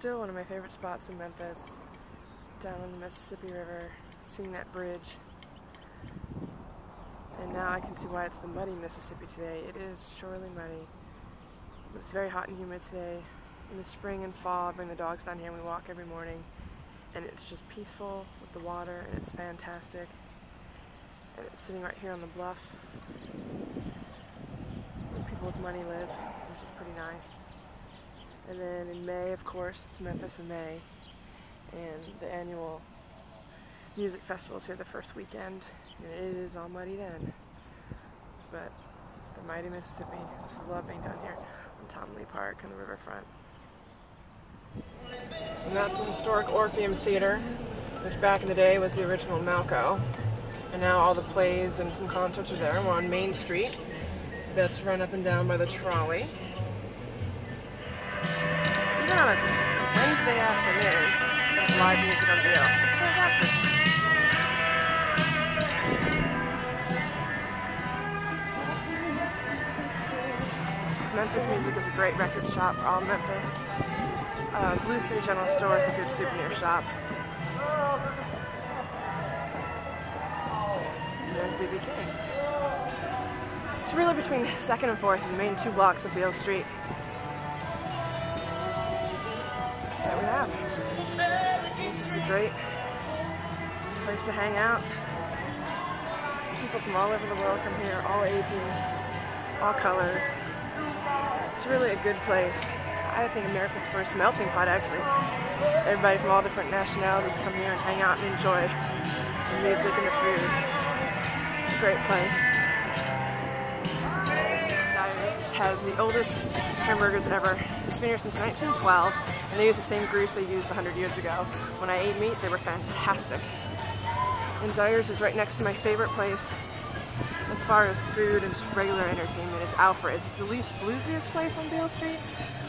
Still one of my favorite spots in Memphis, down on the Mississippi River, seeing that bridge. And now I can see why it's the muddy Mississippi today. It is surely muddy, but it's very hot and humid today. In the spring and fall, I bring the dogs down here and we walk every morning, and it's just peaceful with the water, and it's fantastic. And it's sitting right here on the bluff where people with money live, which is pretty nice. And then in May, of course, it's Memphis in May, and the annual music festival is here the first weekend, and it is all muddy then. But the mighty Mississippi, I just love being down here on Tom Lee Park on the riverfront. And that's the historic Orpheum Theater, which back in the day was the original Malco. And now all the plays and some concerts are there. We're on Main Street. That's run up and down by the trolley. Even on a Wednesday afternoon, there's live music on VO. It's fantastic. Memphis Music is a great record shop for all Memphis. Blue City General Store is a good souvenir shop. And there's BB King's. It's really between 2nd and 4th, the main 2 blocks of Beale Street. There we have. This is a great place to hang out. People from all over the world come here, all ages, all colors. It's really a good place. I think America's first melting pot, actually. Everybody from all different nationalities come here and hang out and enjoy the music and the food. It's a great place. It has the oldest hamburgers ever. It's been here since 1912, and they use the same grease they used 100 years ago. When I ate meat, they were fantastic. And Dyer's is right next to my favorite place as far as food and just regular entertainment. It's Alfred's. It's the least bluesiest place on Beale Street,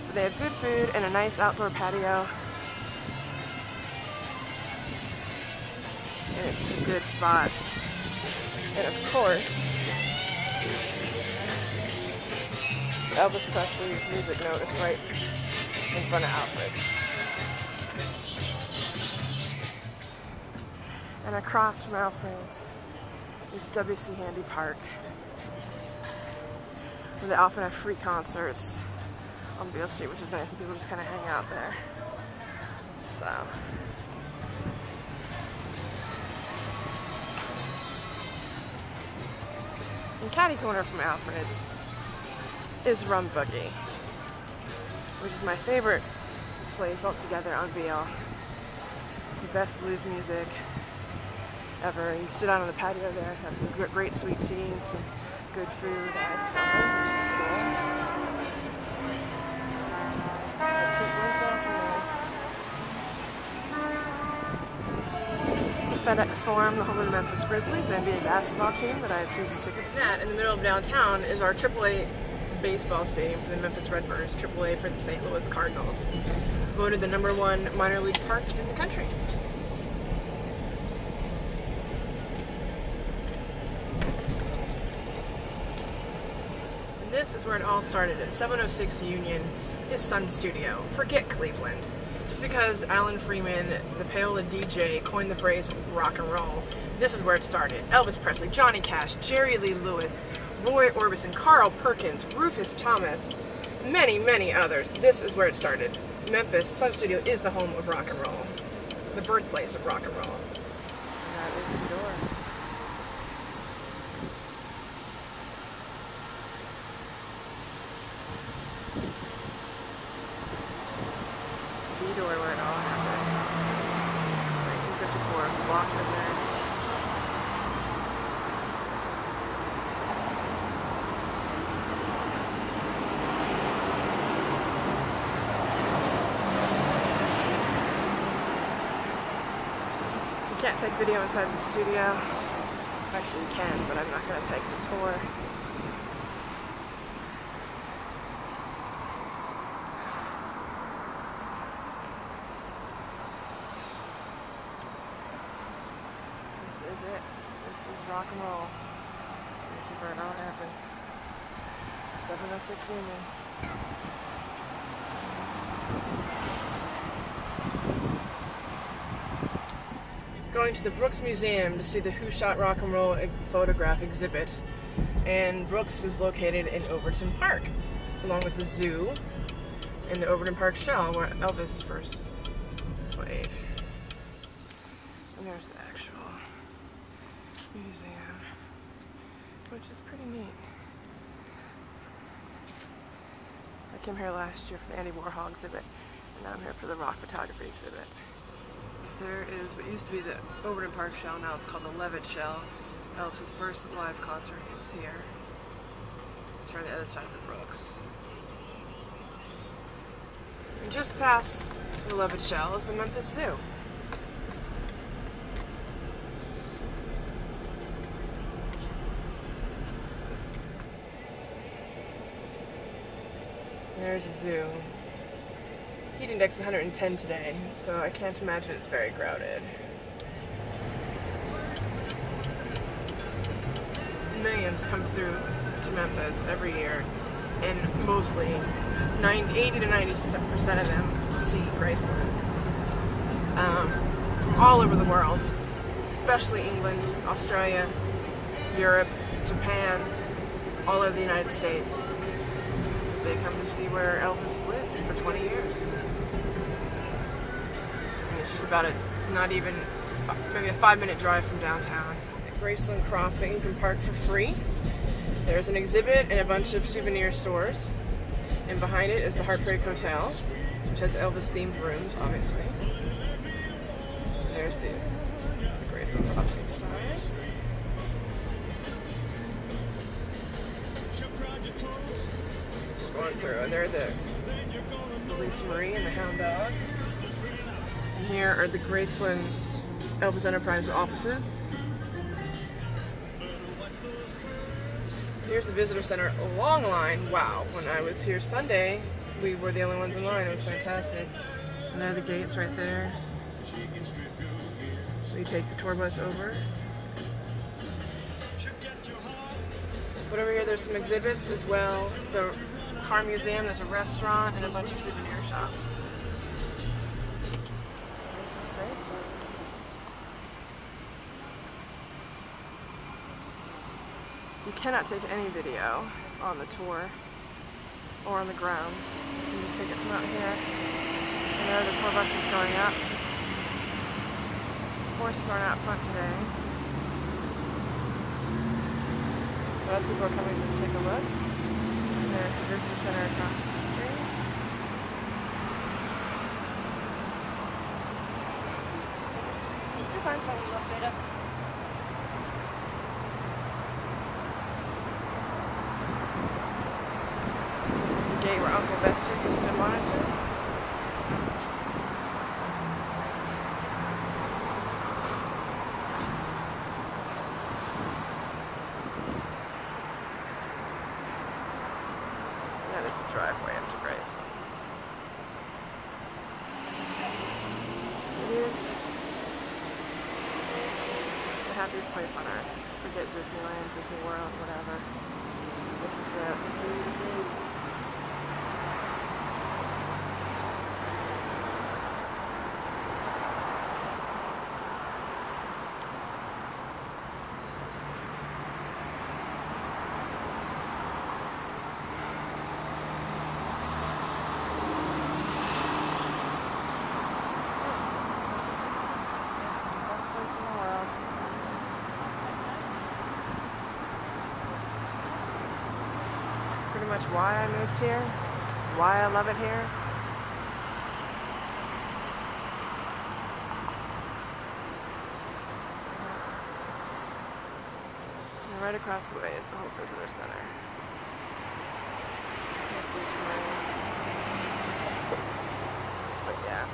but they have good food and a nice outdoor patio. And it's just a good spot. And of course, Elvis Presley's music note is right in front of Alfred's. And across from Alfred's is W.C. Handy Park, where they often have free concerts on Beale Street, which is nice, and people just kind of hang out there. So, and catty corner from Alfred's is Rum Boogie, which is my favorite place altogether on Beale. The best blues music ever. You sit out on the patio there, have some great sweet tea and some good food. It's fun, which is cool. The FedEx Forum, the home of the Memphis Grizzlies, the NBA basketball team that I have season tickets at. In the middle of downtown is our AAA baseball stadium for the Memphis Redbirds, AAA for the St. Louis Cardinals. Voted the #1 minor league park in the country. This is where it all started, at 706 Union, his son's studio. Forget Cleveland. Just because Alan Freeman, the Paola DJ, coined the phrase rock and roll, this is where it started. Elvis Presley, Johnny Cash, Jerry Lee Lewis, Roy Orbison, Carl Perkins, Rufus Thomas, many, many others. This is where it started. Memphis Sun Studio is the home of rock and roll, the birthplace of rock and roll. And that is the door. The door where it all happened. 1954, walked in there. You can't take video inside the studio. Actually, you can, but I'm not going to take the tour. This is it. This is rock and roll. This is where it all happened. 706 Union. going to the Brooks Museum to see the Who Shot Rock and Roll photograph exhibit. And Brooks is located in Overton Park, along with the zoo and the Overton Park Shell, where Elvis first played. And there's the actual museum, which is pretty neat. I came here last year for the Andy Warhol exhibit, and now I'm here for the rock photography exhibit. There is what used to be the Overton Park Shell, now it's called the Levitt Shell. Elvis's first live concert was here. It's on the other side of the Brooks. And just past the Levitt Shell is the Memphis Zoo. There's a zoo. Heat index is 110 today, so I can't imagine it's very crowded. Millions come through to Memphis every year, and mostly 80 to 90% of them to see Graceland. From all over the world, especially England, Australia, Europe, Japan, all over the United States. They come to see where Elvis lived for 20 years. And it's just about maybe a 5-minute drive from downtown. At Graceland Crossing, you can park for free. There's an exhibit and a bunch of souvenir stores. And behind it is the Heartbreak Hotel, which has Elvis-themed rooms, obviously. And there's the Graceland Crossing sign. Going through, and there are the Lisa Marie and the Hound Dog. And here are the Graceland Elvis Enterprise offices. So here's the visitor center, a long line. Wow, when I was here Sunday, we were the only ones in line. It was fantastic. And there are the gates right there. We take the tour bus over. But over here there's some exhibits as well. The car museum, there's a restaurant, and a bunch of souvenir shops. This is Graceland. You cannot take any video on the tour or on the grounds. You can just take it from out here. And there are the tour buses going up. Horses aren't out front today. But other people are coming to take a look. There's the visitor center across the street. This is the gate where Uncle Vester used to monitor. That is the driveway up to Graceland. It is the happiest place on earth. Forget Disneyland, Disney World, whatever. This is it. Pretty much why I moved here, why I love it here. And right across the way is the whole visitor center. There's Lisa Marie. But yeah.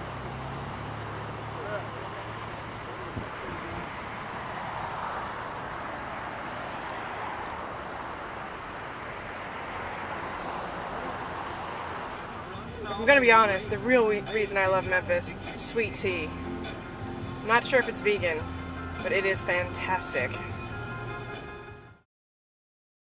I'm gonna be honest, the real reason I love Memphis is sweet tea. I'm not sure if it's vegan, but it is fantastic.